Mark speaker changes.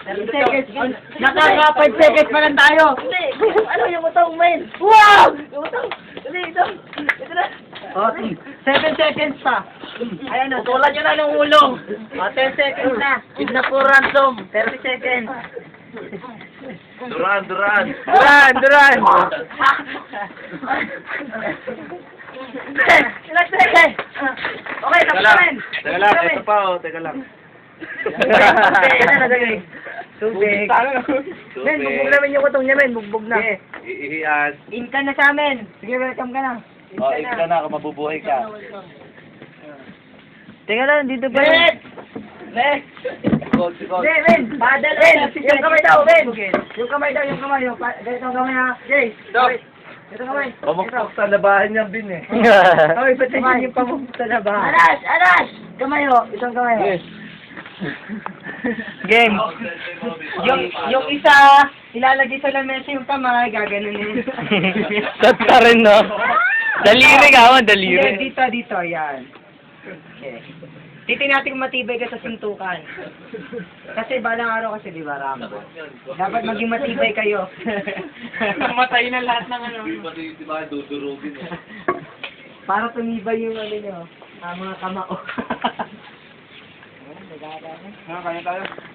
Speaker 1: 30 seconds. Naka 5 seconds pa lang tayo.
Speaker 2: Hindi. Ano yung utang, men? Wow! Yung utang. Hindi, ito. Ito na.
Speaker 1: Oh, 7 seconds pa. Ayan na.
Speaker 2: Tutulan nyo na ng ulo.
Speaker 1: 10 seconds na.
Speaker 2: Kidnap po ransom. 30 seconds.
Speaker 3: Duran, Duran.
Speaker 1: Duran.
Speaker 2: Ilang seconds? Okay, tapos na rin.
Speaker 3: Teka lang, ito pa oh, teka lang.
Speaker 1: Tubig. Men, bugbog namin yung utong niya, men. Bugbog na.
Speaker 3: Ihias.
Speaker 1: In ka na sa amin. Sige, welcome ka na.
Speaker 3: Oh, ikaw na, kung mabubuhay ka.
Speaker 1: Teka lang, dito pa
Speaker 2: Men! Men!
Speaker 3: Gold, gold.
Speaker 1: Hindi, men. Padal. Men, yung kamay daw, men. Yung kamay daw, yung kamay. Ganito ang kamay ha. Jay.
Speaker 3: Stop.
Speaker 1: Ito kamay.
Speaker 3: Pamukpok sa labahan niya, Bin eh.
Speaker 1: Oy, ba't nandiyan yung pamukpok sa labahan?
Speaker 2: Anas!
Speaker 1: Kamay ho. Isang kamay ho.
Speaker 3: Yes.
Speaker 1: Game. Yung isa, ilalagay sa lamesa yung kamay, gaganunin.
Speaker 4: Shot ka rin, no? Daliri ka, man, daliri.
Speaker 1: Hindi, dito, yan. Okay. Titignan natin kung matibay ka sa suntukan. Kasi balang araw kasi, di ba, Rambo? Dapat maging matibay kayo.
Speaker 2: Mamatay na lahat ng ano.
Speaker 3: Di ba, dudurugin eh.
Speaker 1: Para tumibay yung ano nyo, mga kamao.
Speaker 3: Ha, kaya tayo.